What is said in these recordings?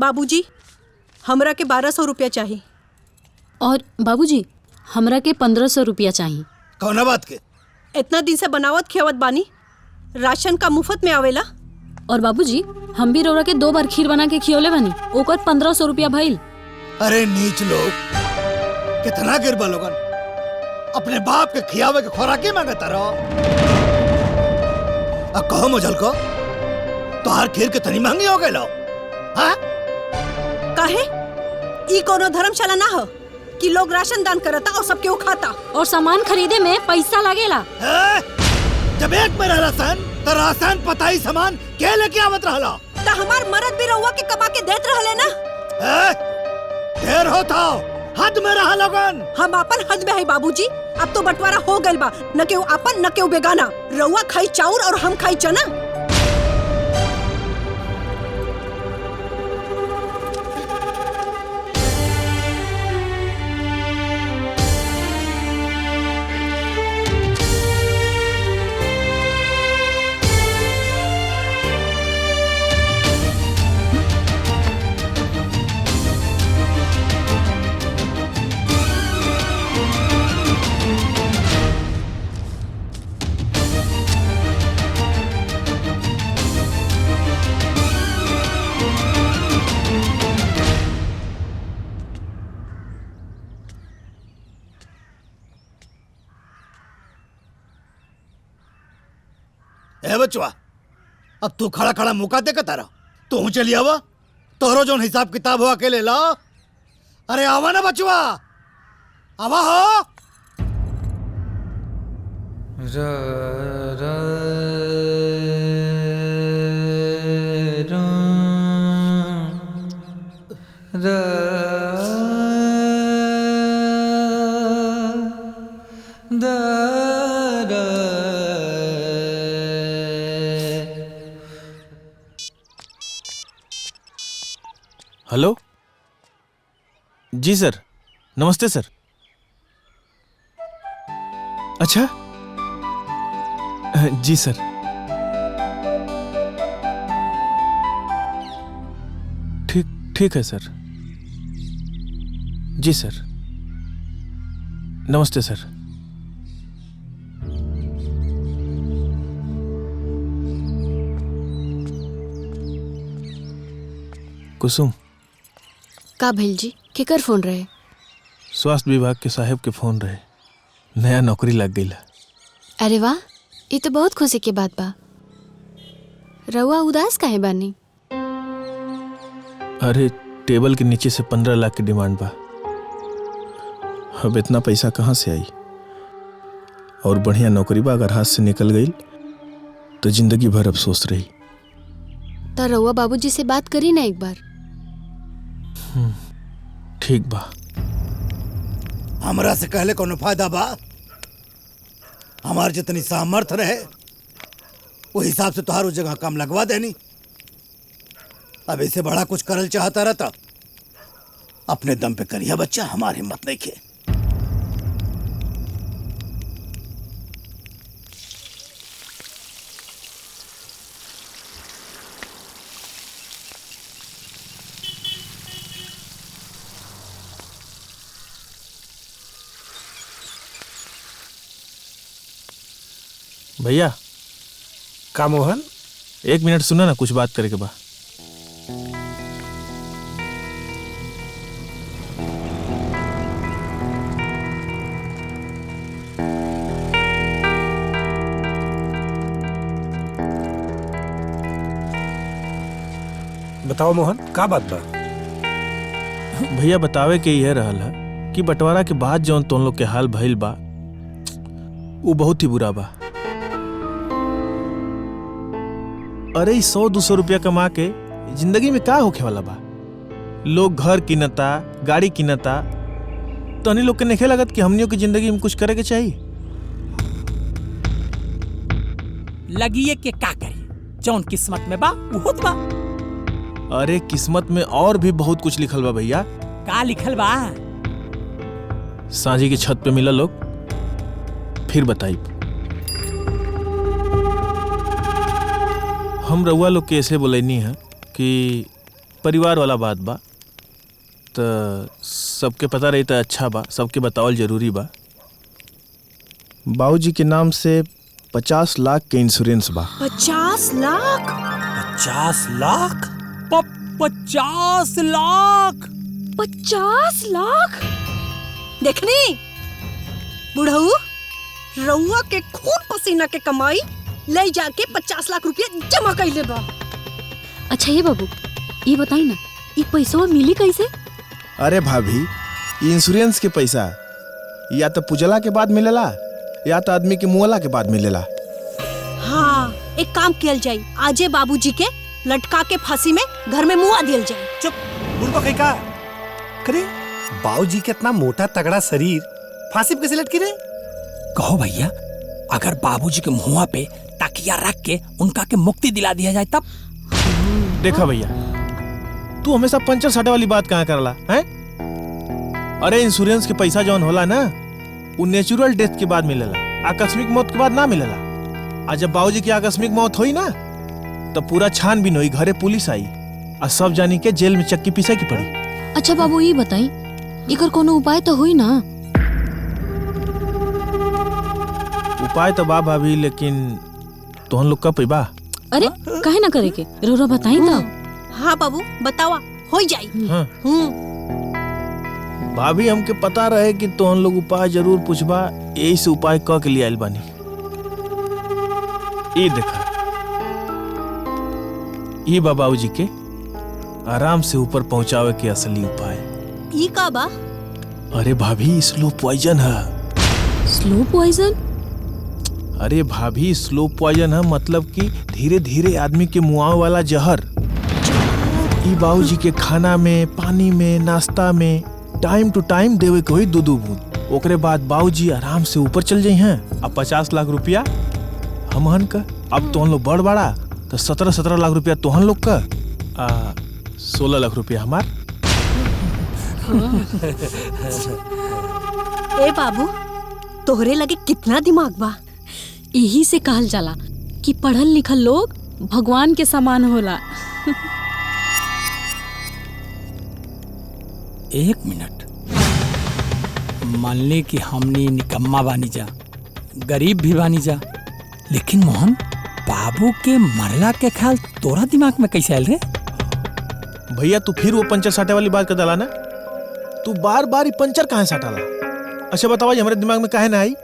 बाबूजी, हमरा के 1200 रुपया चाहिए। और बाबूजी, हमरा के 1500 रुपया चाहिए। कौन बात के? इतना दिन से बनावत खियावत बानी, राशन का मुफ्त में आवेला। और बाबूजी, हम भी रौरा के 2 बार खीर बना के खियोले बनी, ओकर 1500 रुपया भइल। अरे नीच लोग, कितना गिरबा लोगन, अपने बाप के खियावे के खोराकी मांगता रहो। अब कहो मुझल को, तोहार खीर कितनी महंगी हो गई लो? हाँ? काहे? ई कोनो धर्मशाला ना हो कि लोग राशन दान करता और सबके खाता। और सामान खरीदे में पैसा लगेला। जब एक में राशन तो राशन पताई सामान के लेके आवत रहला? ता हमार मरद भी रउआ के कमा के देत रहले ना। देर होता हद में रहा लोगन। हम अपन हद में है बाबूजी। अब तो बंटवारा हो गइल बा, न केहू अपन न केहू बेगाना। रउआ खाई चाउर और हम खाई चना। ए बचवा, अब तू खड़ा खड़ा मुका दे तारा, तू चली आवा, तोरो जो हिसाब किताब हो अकेले ला। अरे आवा ना बचवा, आवा हो। हेलो जी सर, नमस्ते सर। अच्छा जी सर, ठीक है सर। जी सर, नमस्ते सर। कुसुम, का भइल जी? केकर फोन रहे? स्वास्थ्य विभाग के साहब के फोन रहे, नया नौकरी लग गई। अरे वाह, ये तो बहुत खुशी की बात बा। रउआ उदास काहे बानी? अरे टेबल के नीचे से 15 लाख की डिमांड बा। अब इतना पैसा कहाँ से आई? और बढ़िया नौकरी बा, अगर हाथ से निकल गई तो जिंदगी भर अफसोस रही। तो रउआ बाबूजी से बात करी ना एक बार। ठीक बा। हमरा से कहले कोनो फायदा बा? हमार जितनी सामर्थ रहे वो हिसाब से तुहार उस जगह काम लगवा देनी। अब इससे बड़ा कुछ करल चाहता रहता अपने दम पे करिया बच्चा, हमारी हिम्मत नहीं खे। भैया, का मोहन? 1 मिनट सुना ना, कुछ बात करे के बा। बताओ मोहन, का बात बा? भैया बतावे के यह रहल है कि बंटवारा के बाद जौन तुम लोग के हाल भइल बा वो बहुत ही बुरा बा। अरे 100-200 रुपया कमा के जिंदगी में का होखे वाला बा? लोग घर किनता, गाड़ी किनता, तो अन्य लोग के नहीं लगत कि हमनियों की जिंदगी में कुछ करे के चाहिए। लगिए के का करी, जौन किस्मत में बा वो बा। अरे किस्मत में और भी बहुत कुछ लिखल बा भैया। का लिखल बा? सांझी की छत पे मिला लोग, फिर बताई। हम रउआ लोग के ऐसे बोलैनी है कि परिवार वाला बात बा तो सबके पता रही तो अच्छा बा, सबके बतावल जरूरी बा। बाबूजी के नाम से 50 लाख के इंश्योरेंस बा। 50 लाख? 50 लाख? 50 लाख? 50 लाख? देखनी बुढ़ऊ, रउआ के खून पसीना के कमाई ले जाके 50 लाख रुपया जमा कइले बा। अच्छा ये बाबू, ये बताई ना, ये पैसा मिली कैसे? अरे भाभी, इंश्योरेंस के पैसा या तो पुजला के बाद मिलेला या तो आदमी के मुअला के बाद मिलेला। हाँ, एक काम कियल जाई, आजे बाबूजी के लटका के फांसी में घर में मुआ दियल जाए। चुप, बुढ़बा कहीं का करे? बाबूजी के इतना मोटा तगड़ा शरीर फांसी पे कैसे लटकी रहे? कहो भैया, अगर बाबूजी के मुंह पे तकिया रख के उनका के मुक्ति दिला दिया जाए तब? देखा भैया, तू हमेशा पंचर साटे वाली बात कहाँ करला हैं? अरे इंश्योरेंस के पैसा जौन होला ना, वो नेचुरल डेथ के बाद मिलेला, आकस्मिक मौत के बाद ना मिलेला। आज जब बाबूजी की आकस्मिक मौत हुई ना, तो पूरा छानबीन हुई, घरे पुलिस आई और सब जानी के जेल में चक्की पीसे की पड़ी। अच्छा बाबू, ये बताई, इकर कोनो उपाय तो हुई ना? उपाय तो बा भाभी, लेकिन तोहन लोग का पैबा? अरे काहे ना करे के, रोरा बताई तो। हाँ बाबू, बतावा, हो जाई। हाँ। भाभी, हमके पता रहे कि तोहन लोग उपाय जरूर पूछबा, यही से उपाय क के लिए आइल बानी। ये देखा, ये बाबूजी के आराम से ऊपर पहुंचावे के असली उपाय। ई का बा? अरे भाभी, स्लो पॉइजन है। Slow poison? अरे भाभी, स्लो पॉइजन है मतलब कि धीरे धीरे आदमी के मुआवे वाला जहर। ई बाबूजी के खाना में, पानी में, नाश्ता में टाइम टू टाइम देवे के होई 2-2 बूंद। ओकरे बाद बाबूजी आराम से ऊपर चल जाई हैं। अब 50 लाख रुपया हमहन का, अब तोहन लोग बड़ बड़ा तो 17 लाख रुपया तोहन लोग का, 16 लाख रुपया हमार। ए बाबू, तोहरे लगे कितना दिमाग बा। यही से कहल जाला कि पढ़ल लिखल लोग भगवान के समान होला। एक मिनट, मान ले कि हमने निकम्मा बानी जा, गरीब भी बानी जा, लेकिन मोहन, बाबू के मरला के ख्याल तोरा दिमाग में कैसे आयल रे? भैया, तू फिर वो पंचर साटे वाली बात कर डाला ना। तू बार बार ही पंचर कहाँ साटाला? अच्छा बतावा, हमारे दिमाग में काहे ना आई?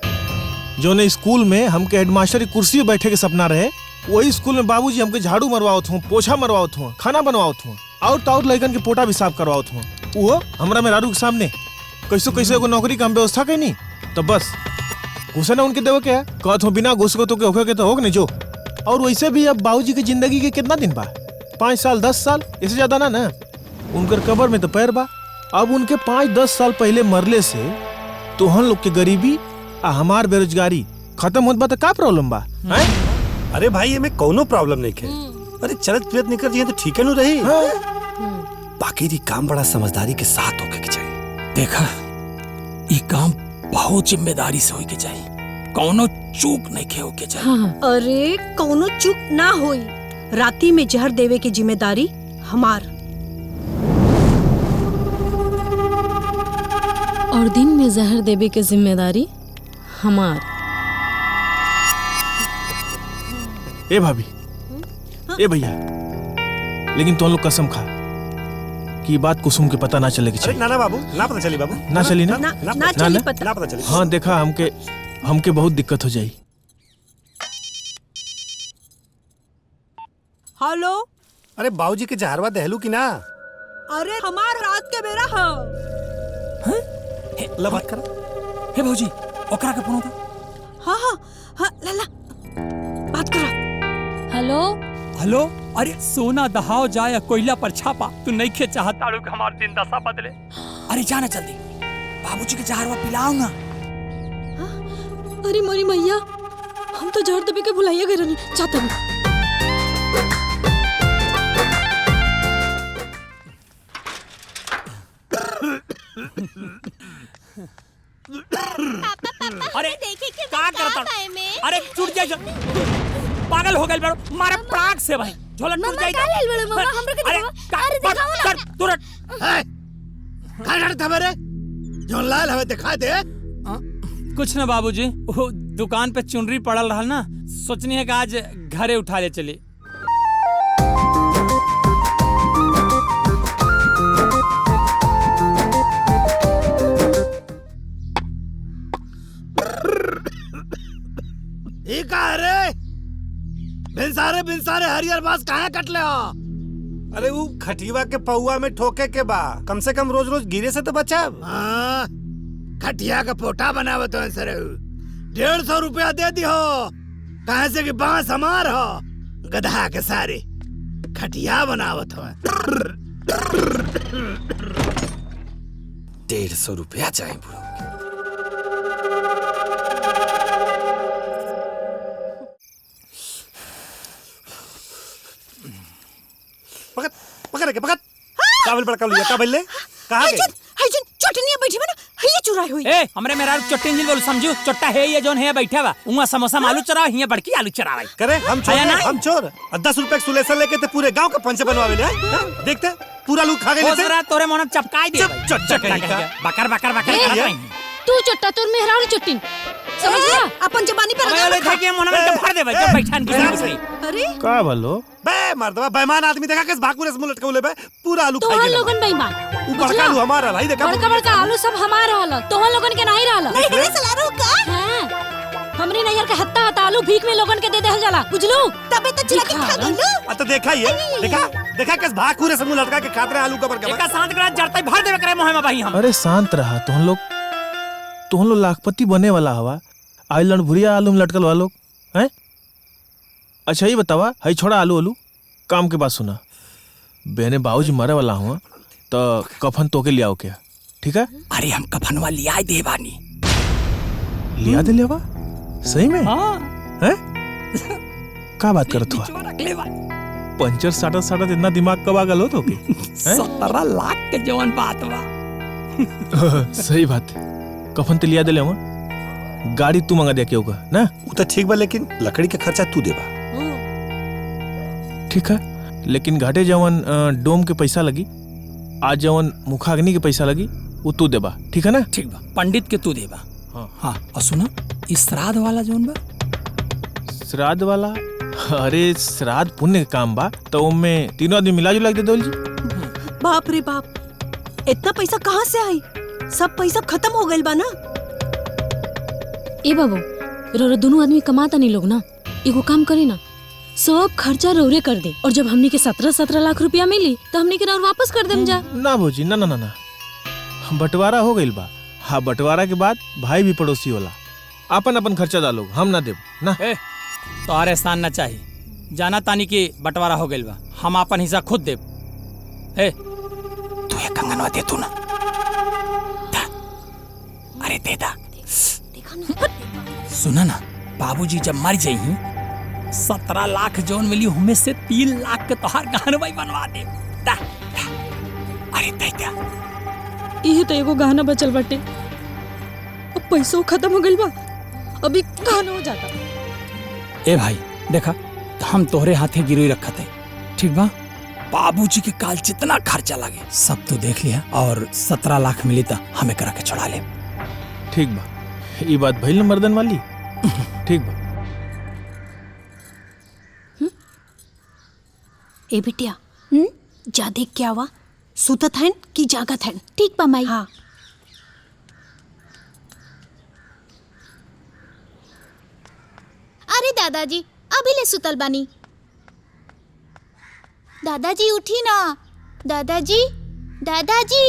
जो ने स्कूल में हमके हेडमास्टर की कुर्सी पे बैठे के सपना रहे, वही स्कूल में बाबूजी हमके झाड़ू मरवावत हूँ, पोछा मरवावत हूँ, खाना बनवावत हूँ, और तो और लड़कन के पोटा भी साफ करवावत हूँ। वो हमरा मेहरारू के सामने कैसे एगो नौकरी का हम व्यवस्था कैनी, तो बस घुसे ना उनके देवे के है, कहत हूँ बिना घुस को तो के होके के तो होग नहीं जो। और वैसे भी अब बाबूजी की जिंदगी के कितना दिन बा? 5 साल 10 साल, इससे ज्यादा ना। उनकर कब्र में तो पैर बा। अब उनके 5-10 साल पहले मरले से तोहन लोग के गरीबी आ हमार बेरोजगारी खत्म होत बा, तो का प्रॉब्लम बा? अरे भाई, ये में कोनो प्रॉब्लम नहीं है। अरे चलत फिरत निकल जाए तो ठीक है न रही। बाकी दी काम बड़ा समझदारी के साथ होके के चाहिए। देखा, ये काम बहुत जिम्मेदारी से होई के चाहिए, कौनो चूक नहीं के होके चाहिए। हाँ। अरे कौनो चूक ना होई। राती में जहर देवे की जिम्मेदारी हमार, और दिन में जहर देवे के जिम्मेदारी हमार। ए भाभी, ए भैया, लेकिन तुम लोग कसम खा कि ये बात कुसुम के पता ना चले कि अरे ना बाबू, ना पता चली बाबू, ना चली ना, ना चली पता। ना पता चली। हाँ देखा, हमके बहुत दिक्कत हो जाई। हेलो, अरे बाबूजी के जहरवा दहलू की ना? अरे हमार रात के बेरा है। ला बात कर। हे भौजी, ओकरा के फोन कर। हाँ, ला बात करा। हेलो हेलो, अरे सोना दहाव जाए कोयला पर छापा, तू नहीं खे चाहता कि हमार दिन दशा बदले। अरे जाना जल्दी, बाबूजी के जहरवा पिलाओ ना। अरे मोरी मैया, हम तो जहर दबे के भुलाइया गए रहनी चाहता नहीं। अरे का करता? अरे छूट जाए, पागल हो गए बड़ो, मारे प्राग से भाई। झोलट टूट जाई का लेल बड़े मामा हमरा के दिखावा अरे दिखावा ना कर तुरंत है का डरता मेरे जो लाल हवे दिखा दे। कुछ ना बाबूजी, वो दुकान पे चुनरी पड़ल रहल ना, सोचनी है कि आज घरे उठा ले चली। ये का रे बिन सारे हरियर बास कहाँ कटले हो? अरे वो खटिवा के पौआ में ठोके के बा, कम से कम रोज रोज गिरे से तो बचा। हाँ, खटिया का पोटा बनावत हो सर। 150 रुपया दे दी हो, कहाँ से कि बांस हमार हो, गधा के सारे खटिया बनावत हो। 150 रुपया चाहिए बुढ़ो। पकड़ पकड़ के पकड़। काबिल बड़का लिया काबिल ले कहाँ गई? हाइजन चटनिया बैठी बना हइये चुराई हुई। ए हमरे मेरा चट्टी जिल बोल समझू, चट्टा है ये जोन है बैठा बा, उमा समोसा में आलू चराव, हिया बड़की आलू चराव करे हम चोर आया ना? हम चोर। 10 रुपए सुलेशन लेके ते पूरे गांव का पंच बनवावे ले। देखते पूरा लोग खा गए हो जरा तोरे मन चपकाई दे भाई। चटनी का बकर बकर बकर करत रही। तू चट्टा तोर मेहरारू चट्टी समझ गया। अपन जबानी पे अबे ले थे के मन में फाड़ दे भाई, जब बैठान की। अरे का भलो बे मर्दवा बेईमान आदमी देखा किस भागपुर से मुलट के बोले बे पूरा आलू तो खाई हम गेला। लोगन बेईमान ऊ बड़का आलू हमारा भाई देखा। बड़का बड़का आलू सब हमार रहल, तो हम लोगन के नहीं रहल। नहीं सलारो का हां हमरे नैयर के हत्ता हत्ता आलू भीख में लोगन के दे देहल जाला, बुझलू। तबे तो चिरा के खा गलो। आ तो देखा ये देखा किस भागपुर से मुंह लटका के खात रहे आलू का बरका। एका शांत करा जड़ता भर देवे करे मोह में भाई हम। अरे शांत रहा, तुम लोग लाखपति बने वाला हवा, आइलैंड भुरिया आलू में लटकल वालों हैं। अच्छा ये बतावा, हई छोड़ा आलू काम के बात सुना। बेने बाबूजी मरे वाला हुआ तो कफन तो के लियाओ क्या, ठीक है? अरे हम कफनवा लिया दे बानी। लिया दे लेवा सही में? हां हैं? का बात करत हुआ? पंचर साटा इतना दिमाग कब आ गल हो तो के? 17 लाख के जवन बात बा। सही बात है, कफन ते लिया दे ले हुआ, गाड़ी तू मंगा दे के होगा ना? वो तो ठीक बा, लेकिन लकड़ी का खर्चा तू देबा। ठीक है, लेकिन घाटे जवन डोम के पैसा लगी, आज जवन मुखाग्नि के पैसा लगी, वो तू देबा, ठीक है ना? ठीक बा, पंडित के तू देबा। हाँ और सुना, इस श्राद्ध वाला जोन बा, श्राद्ध वाला, अरे श्राद्ध पुण्य का काम बा, तो उनमें तीनों आदमी मिला जुला के दे दो जी। बाप रे बाप, इतना पैसा कहाँ से आई? सब पैसा खत्म हो गइल बा ना। ए बाबू रो दोनों आदमी कमाता नहीं लोग ना, एगो काम करे ना, सब खर्चा रोरे कर दे, और जब हमनी के 17 लाख रुपया मिली तो हमनी के और वापस कर देम जा। ना भौजी, ना ना ना ना, बंटवारा हो गइल बा। हाँ, बंटवारा के बाद भाई भी पड़ोसी होला, अपन अपन खर्चा डालो, हम ना देब ना। ए तोहरे एहसान ना चाहिए, जाना तानी के बंटवारा हो गइल बा, हम अपन हिस्सा खुद देब। ए तू ये कंगनवा दे तू ना, अरे दे दा। सुना ना, बाबूजी जब मर जाई 17 लाख जोन मिली, उनमें से 3 लाख के तोहार गहनवा बनवा दे। दा, दा। अरे दे दा। इहे तो एगो गहना बचल बाटे, अब पैसों खत्म हो गइल बा, अभी गहना हो जाता। ए भाई देखा, तो हम तोहरे हाथे गिरवी रखत है, ठीक बा? बाबूजी के काल जितना खर्चा लगे सब तो देख लिया, और 17 लाख मिली तो हमें करा के छोड़ा ले। ठीक बा, ये बात भइल न मर्दन वाली, ठीक बा। ए बिटिया, जा देख क्या हुआ, सुतत हैं कि जागत हैं? ठीक बा माई। हाँ। अरे दादाजी अभी ले सुतल बानी। दादाजी उठी ना, दादाजी दादाजी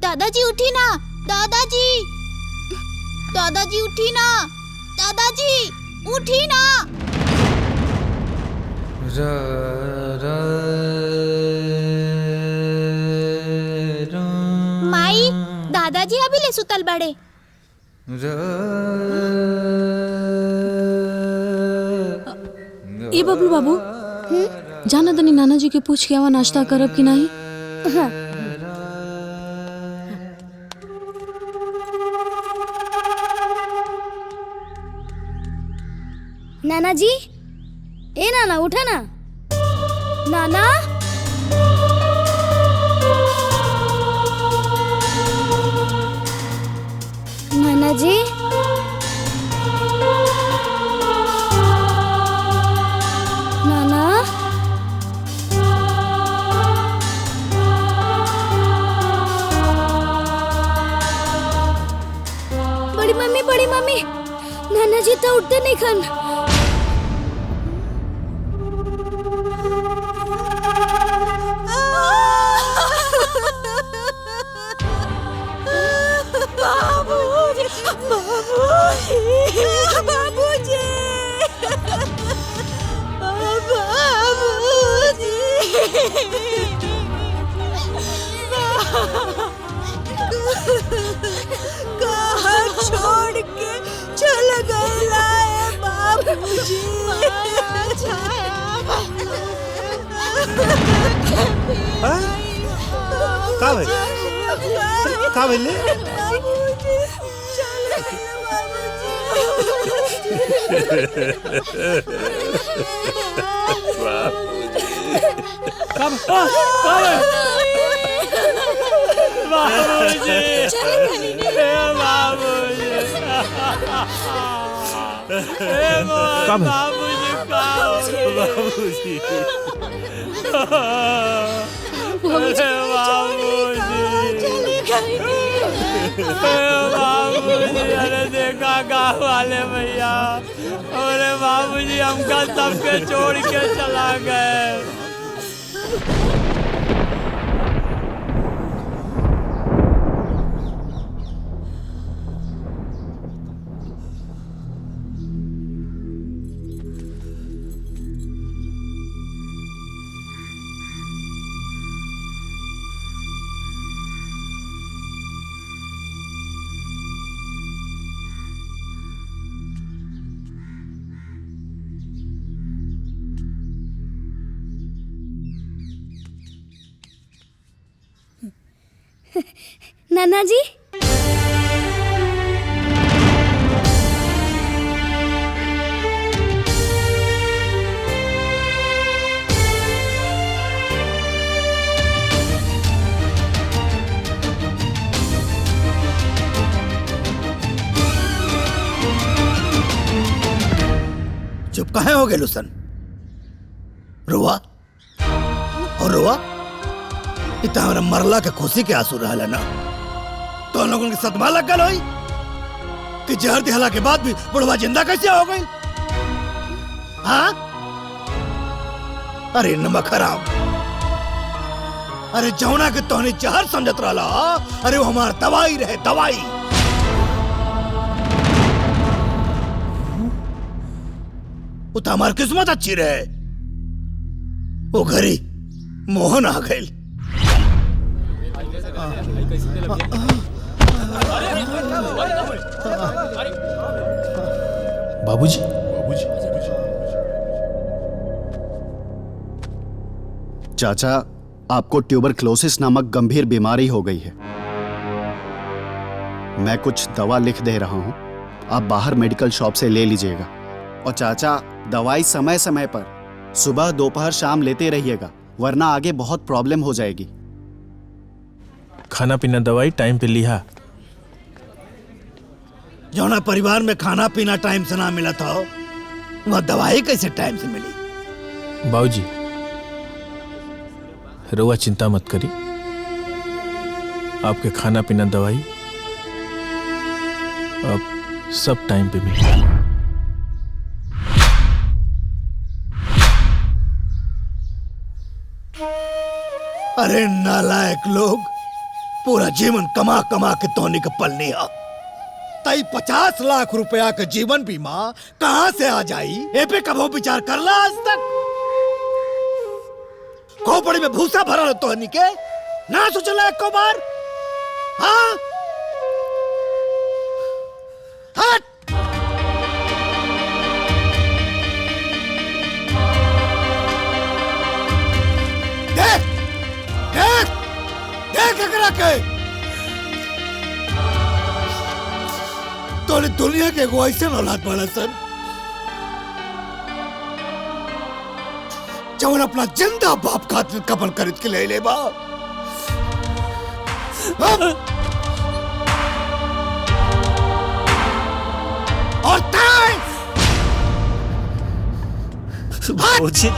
दादाजी उठी ना, दादाजी दादाजी उठी ना, दादाजी उठी ना। माई दादाजी अभी ले सुतल बड़े। ए बबलू बाबू, जाना तनी नाना जी के पूछ के आवा नाश्ता करब कि नहीं? हाँ। नाना जी, ए नाना उठा ना। नाना नाना जी नाना बड़ी मम्मी नाना जी तो उठते नहीं खन। कहाँ छोड़ के चल गया है बाबूजी। का भाई का भाई ले अरे देखा गाँव वाले भैया, अरे बाबूजी हमका सबके छोड़ के चला गए। नाना जी चुप काहे हो गए लुसन? रुआ और रुआ इतना हमारा मरला के खुशी के आंसू रहला ना, तो लोगों के सदमा लग गल होई कि जहर दिहला के बाद भी बुढ़वा जिंदा कैसे हो गई? हाँ? अरे नमक हराम, अरे जौना के तोहने जहर समझत रहला, अरे वो हमार दवाई रहे, दवाई। वो तो हमार किस्मत अच्छी रहे, वो घरी मोहन आ गई। बाबूजी, चाचा आपको ट्यूबरक्लोसिस नामक गंभीर बीमारी हो गई है। मैं कुछ दवा लिख दे रहा हूं, आप बाहर मेडिकल शॉप से ले लीजिएगा। और चाचा दवाई समय समय पर सुबह दोपहर शाम लेते रहिएगा, वरना आगे बहुत प्रॉब्लम हो जाएगी। खाना पीना दवाई टाइम पे लिहा। जौना परिवार में खाना पीना टाइम से ना मिला था, वह दवाई कैसे टाइम से मिली? बाबूजी रुआ चिंता मत करी, आपके खाना पीना दवाई अब सब टाइम पे मिलेगा। अरे नालायक लोग, पूरा जीवन कमा कमा के तोहनी के पलनी है, तई 50 लाख रुपया के जीवन बीमा कहां से आ जाई? ए पे कभो विचार करला आज तक? खोपड़ी में भूसा भरल तोहनी के ना सोचला एको बार? हाँ? हट! देख देख देख एकरा के, तोरे दुनिया के एगो ऐसे औलाद बड़ा सन, जवन अपना जिंदा बाप खातिर कफन खरीद के ले बा। और ताई बाबूजी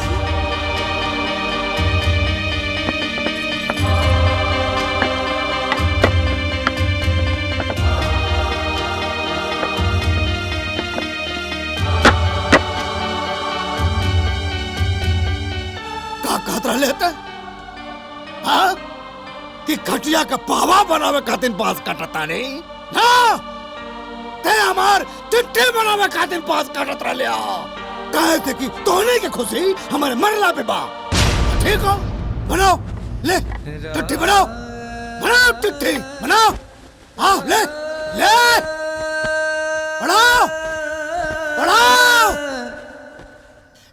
लेते हाँ कि खटिया का पावा बनावे खातिर पास कटता नहीं ना ते हमार चिट्ठी बनावे खातिर पास कटत रहा कहे थे कि तोने की खुशी हमारे मरला पे बा। ठीक हो बनाओ ले चिट्ठी बनाओ बनाओ चिट्ठी बनाओ हाँ ले ले बनाओ बनाओ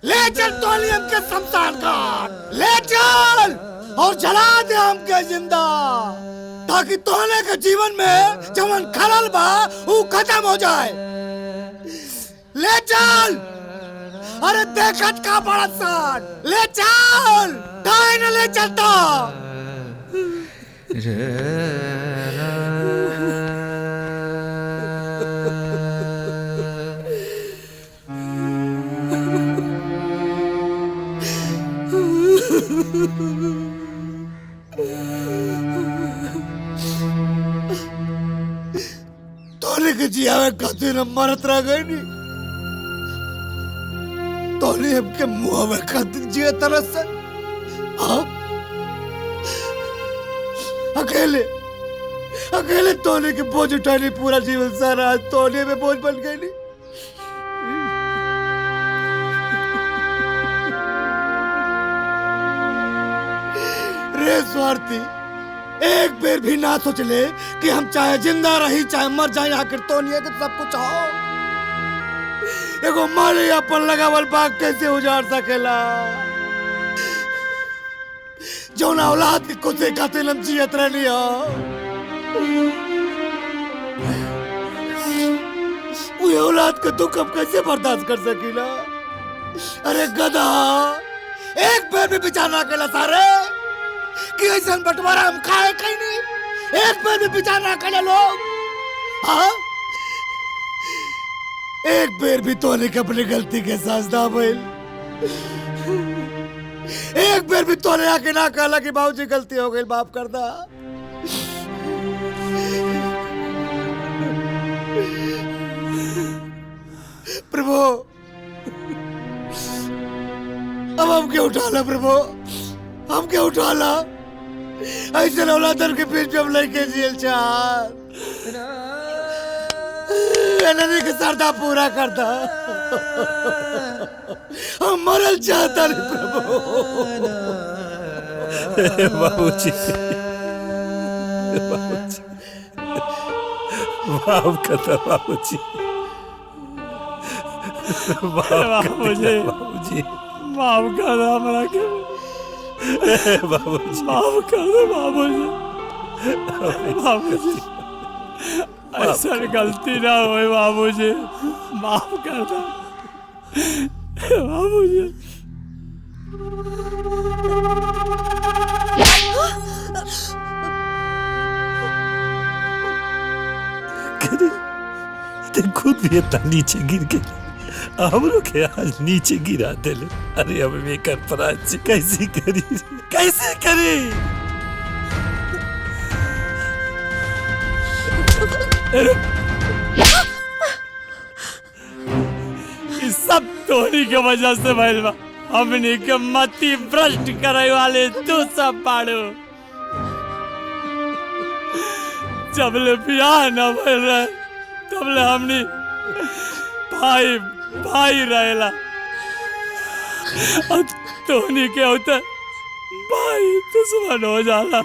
ले चल तोलियम के शमशान घाट ले चल और जला दे हमके जिंदा ताकि तोहने के जीवन में जवन खलल बा वो खत्म हो जाए। ले चल अरे देखत का बड़ा सान ले चल काहे न ले चलता। तोने के जियावे खातिर हम मरत रह गए नी तोने हमके मुंह में खातिर जिया तरस से हाँ अकेले अकेले तोने के बोझ उठाने पूरा जीवन सारा आज तोने में बोझ बन गए नी। रे स्वार्थी एक बेर भी ना सोच ले कि हम चाहे जिंदा रही चाहे मर जाए आखिर तो नहीं है कि सब कुछ हो। एगो माली अपन लगावल बाग कैसे उजाड़ सकेला जो ना औलाद की खुशी खातिर हम जियत रहनी हो। वो औलाद के दुख हम कैसे बर्दाश्त कर सकीला। अरे गधा एक बेर भी विचार ना केला सारे कि ऐसा बंटवारा हम खाए कहीं नहीं एक बार भी विचार ना करे लोग हाँ एक बेर भी तोने के अपनी गलती के साथ ना भइल एक बेर भी तोने आके ना कहला कि बाबूजी गलती हो गई माफ कर दा। प्रभु अब हम क्या उठाला प्रभु हम क्या उठाला ऐसे औलादन के बीच में हम लेके जेल चार के सरदा पूरा करता हम मरल चाहता नहीं प्रभु। बाबूजी माफ करता बाबूजी बाबूजी माफ कर दो हमरा के बाबूजी माफ कर दो बाबूजी बाबूजी ऐसा गलती ना होए बाबूजी माफ कर दो बाबूजी। ते खुद भी इतना नीचे गिर के हमरो के आज नीचे गिरा देले। अरे अब मैं कर पराज कैसे करी कैसे करी। इस सब तोहनी के वजह से भइल बा। हमनी के मति भ्रष्ट करे वाले तू सब बाड़ू। जबले बियाह न भइल रहे तबले हमनी भाई भाई रहेला। अब तोहनी के होता भाई दुश्मन हो जाला।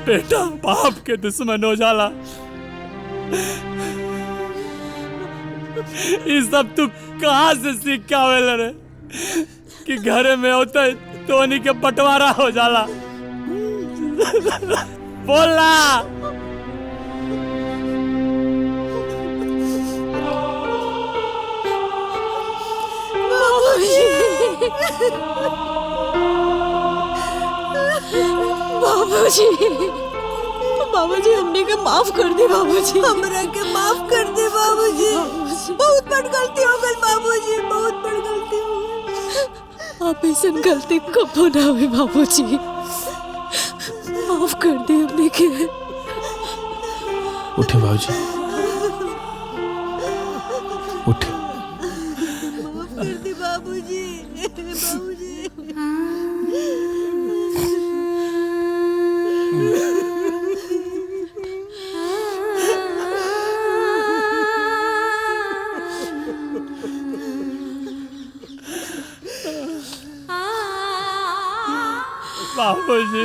बेटा बाप के दुश्मन हो जाला। ये सब तू कहाँ से सीख के आवेला रे कि घर में होता तोहनी के बंटवारा हो जाला। बोला बाबूजी बाबूजी हमने के माफ कर दे बाबूजी। हमरा के माफ कर दे बाबूजी। बहुत बड़ गलती हो गई बाबूजी, बहुत बड़ गलती हो गई। आप ऐसा गलती कब ना हुई बाबूजी, माफ कर दे हमने के। उठे बाबूजी, उठे। माफ कर दे बाबूजी, बाबूजी।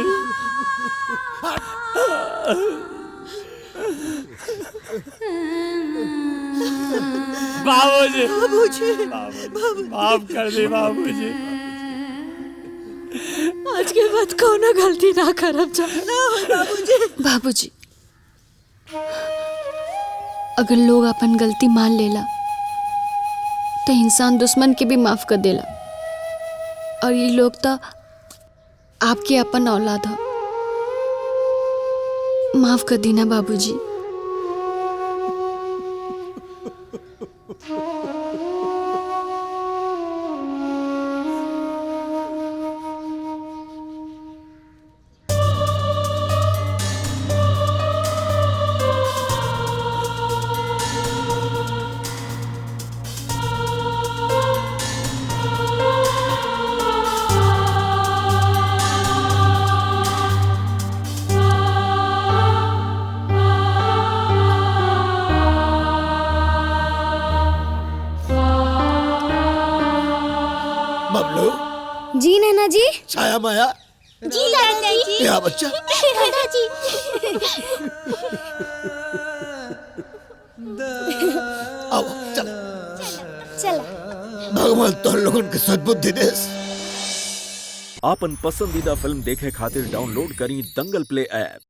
बाबूजी बाबूजी बाबूजी माफ कर दे बाबूजी। आज के बाद कोनो गलती ना करब जा। बाबूजी बाबूजी, अगर लोग अपन गलती मान लेला तो इंसान दुश्मन के भी माफ कर देला, और ये लोग तो आपके अपन औलाद हो। माफ कर देना बाबूजी। बबलू, जी नैना जी। छाया माया, जी नैना जी। यहाँ बच्चा। नैना जी। आओ चल। चला। भगवान तो लोगन के सद्बुद्धि देस। आपन पसंदीदा फिल्म देखे खातिर डाउनलोड करी दंगल प्ले ऐप।